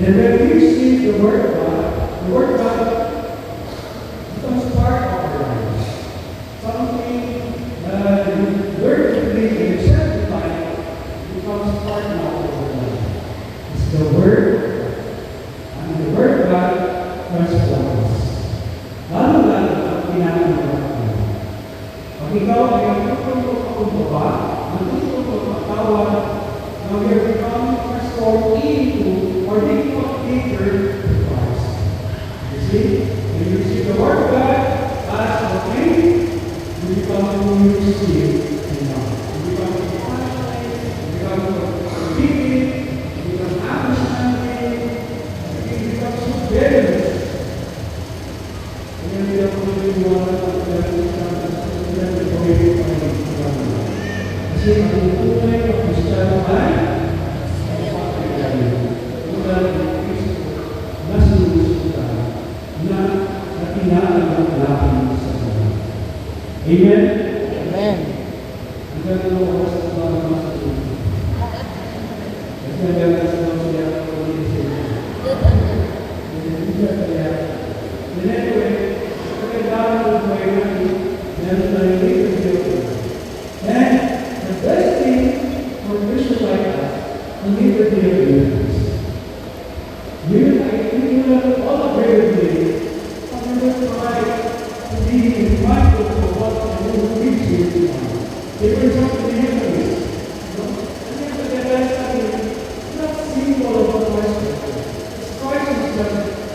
And when we receive the Word of God becomes part of our lives. Something you learn to believe and accept in life becomes part now of our life. It's the Word, and the Word of God transforms us. Lalo-lalo ang pinanganak ko. Pag ikaw ay natutulog magkumbaba, natutulog magtawag, now we are becoming transformed into or being deeper to Christ. You see? When you receive the Word of God as a faith, you become who you receive in love. You become passionate, you become forgiving, you become understanding, you become superior. And then we are going to kasi ang tunay na Kristiyano ay tulad ng Kristo na sinusundan na natinaagang natin sa Diyos. Amen? Amen. Ang gano'n ang oras sa mga mga tulad. Kasi ang gano'n sa mga siya ang pag-iisip. Hindi siya kaya. And anyway, kailangan ng buhay natin, meron tayong leadership. And the best thing for a Christian like us, we need to be a witness. We will all agree with me. I'm going to try to be mindful of what the Lord teaches you to do. If we're talking to the enemies, and then the best thing is not simple of what Christ is. Christ is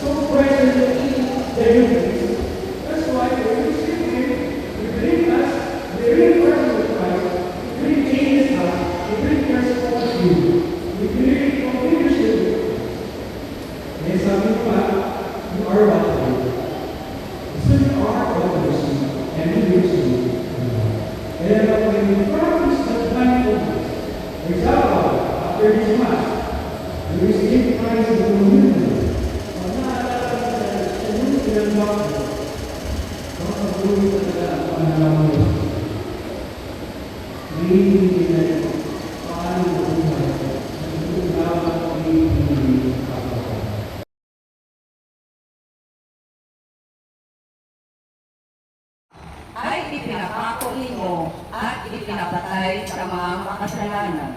so present in the enemies. That's why when we see him, we bring us the real person of Christ. It really changes us. It really transforms you. It really continues you. And sabi pa, you are welcome. So you are welcome, and we will see. And when we practice the mindfulness, for example, after this Mass, we receive Christ as a communion. Ay ipinapako ninyo at ipinapatay sa mga makasalanan.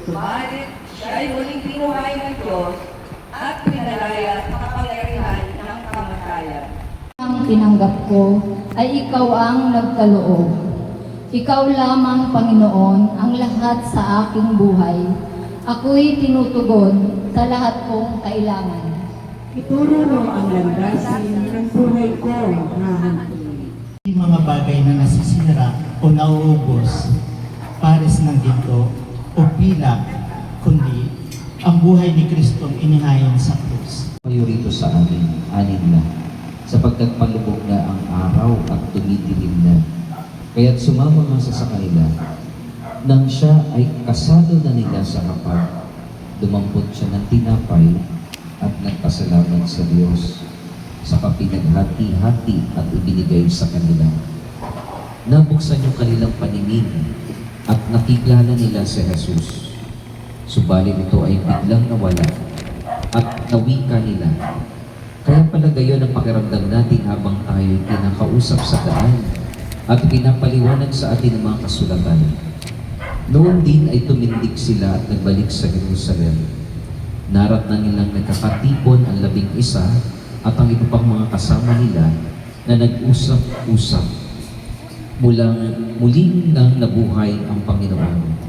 Subalit, siya ay muling binuhay ng Diyos at pinalaya sa kapangyarihan ng kamatayan. Ang tinanggap ko ay ikaw ang nagkaloob. Ikaw lamang, Panginoon, ang lahat sa aking buhay. Ako'y tinutugon sa lahat kong kailangan. Ituro mo ang landasin ng buhay ko, hahanapin. Mga bagay na nasisira o nauubos, pares ng ginto o pilak, kundi ang buhay ni Kristong inihayin sa krus. Kayo rito sa amin, anin na, sapagkat malubog na ang araw at tumidilim na. Kaya't sumama nga sa kanila, nang siya ay kasado na nila sa hapag, dumampot siya ng tinapay at nagpasalamat sa Diyos. Saka pinaghati-hati at ibinigay sa kanila. Nabuksan yung kanilang paningin at nakilala nila si Jesus. Subalit ito ay biglang nawala at nawika nila. Kaya pala gayon ang pakiramdam natin habang tayo'y kinakausap sa daan at pinapaliwanag sa atin ang mga kasulatan. Noon din ay tumindig sila at nagbalik sa Jerusalem. Narat na nilang nagkakatipon ang 11 at ang iba pang mga kasama nila na nag-usap-usap. Muling nang nabuhay ang Panginoon.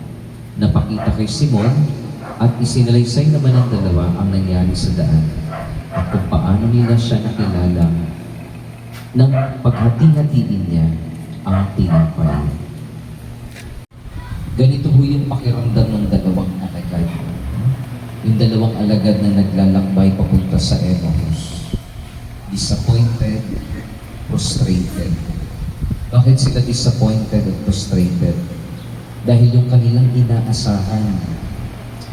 Napakita kay Simon at isinalaysay naman ng dalawa ang nangyari sa daan at kung paano nila siya nakilala nang paghati-hatiin niya ang tinapay. Ganito ho yung pakiramdam ng dalawang alagad. Yung dalawang alagad na naglalakbay papunta sa Emmaus. Disappointed, frustrated. Bakit sila disappointed at frustrated? Dahil yung kanilang inaasahan,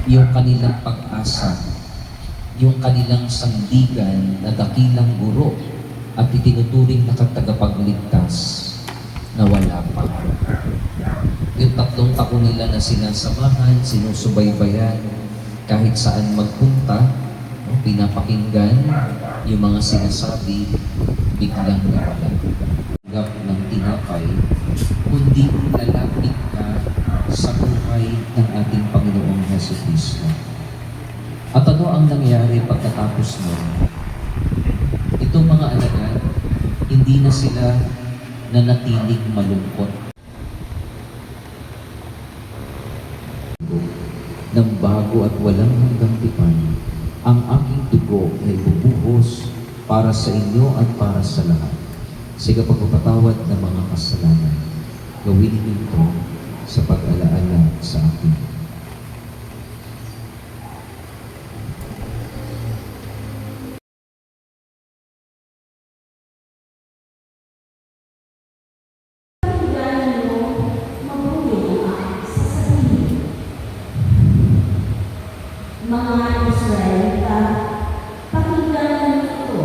yung kanilang pag-asa, yung kanilang sandigan na dakilang guro at itinuturing na tagapagligtas na wala pa. Yung 3 taon nila na sinasamahan, sinusubaybayan, kahit saan magpunta, pinapakinggan yung mga sinasabi, biglang nawala. Tanggap ng tinapay, kundi lalapit ka sa buhay ng ating Panginoong Jesucristo. At ano ang nangyari pagkatapos nun? Itong mga alagad, hindi na sila nanatiling malungkot. Nang bago at walang hanggang tipan, ang aking dugo ay bubuhos para sa inyo at para sa lahat. Sa pagpapatawad ng mga kasalanan, gawin niyo ito sa pag-alaala sa akin. Mga Israelita, pakinggan ito.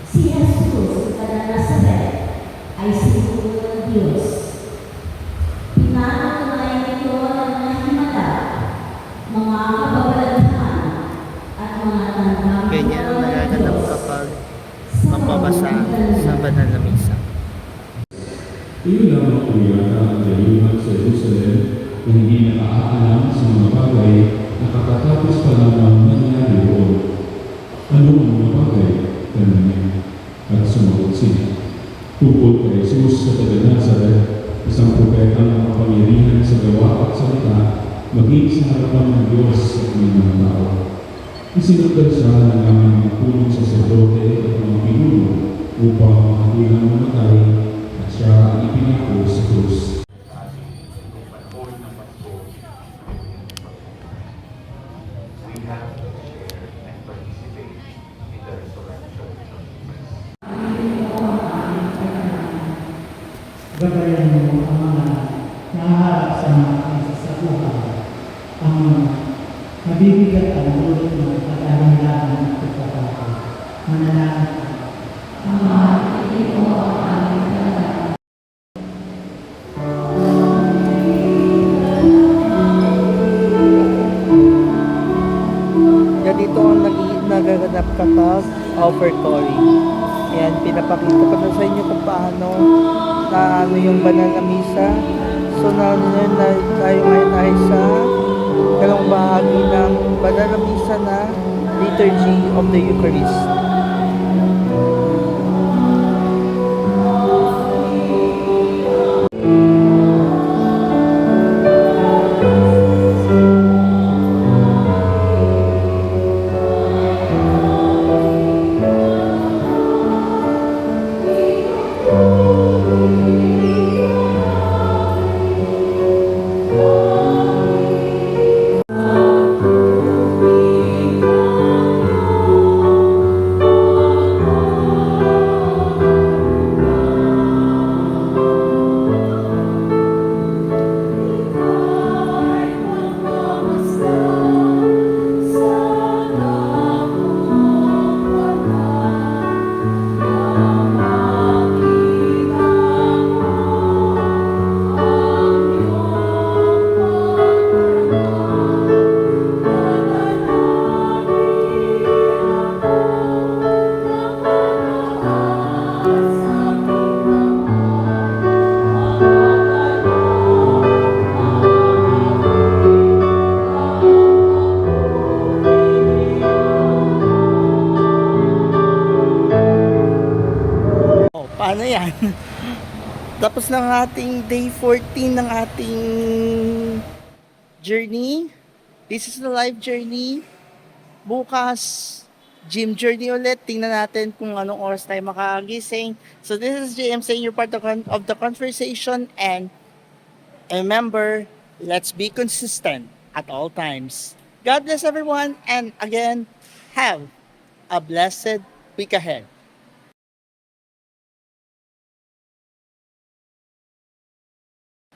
Si Jesus na Nazaret ay sinugo ng Diyos. Pinatutunayan ito ng mga himala, mga kababalaghan, at mga tandang Ganyan ang nagaganap kapag mapabasa sa banal na misa. Iyon lamang po yata ang dayuhan sa Jerusalem na hindi nakakaalam sa mga bagay na kakatapos pa lamang nangyari roon. Ano ang mga bagay? Tanong niya. At sumagot sila. Tungkol kay Jesus sa taga-Nazaret, isang propetang makapangyarihan sa gawa at salita, maging sa harapan ng Diyos at ng mga tao. Isinagdal siya ng aming mga punong saserdote at mga pinuno upang makatilang mamatay at siya ang ipinako sa krus. Gabayan mo ang mga naharap sa mga krisis sa buhay, ang nabibigat ang ulit ng pag-alinlangan at pagkakako. Manalangin ka. Ama, ito ang aming panalangin. Ganito ang nagaganap kapag offertory. Ayan, pinapakita ko na sa inyo kung paano na ano yung banal na misa. So na tayo ngayon ay sa dalawang bahagi ng banal na misa na Liturgy of the Eucharist. Paano yan? Tapos ng ating day 14 ng ating journey. This is the life journey. Bukas, gym journey ulit. Tingnan natin kung anong oras tayo makagising. So this is JM saying you're part of the conversation. And remember, let's be consistent at all times. God bless everyone. And again, have a blessed week ahead.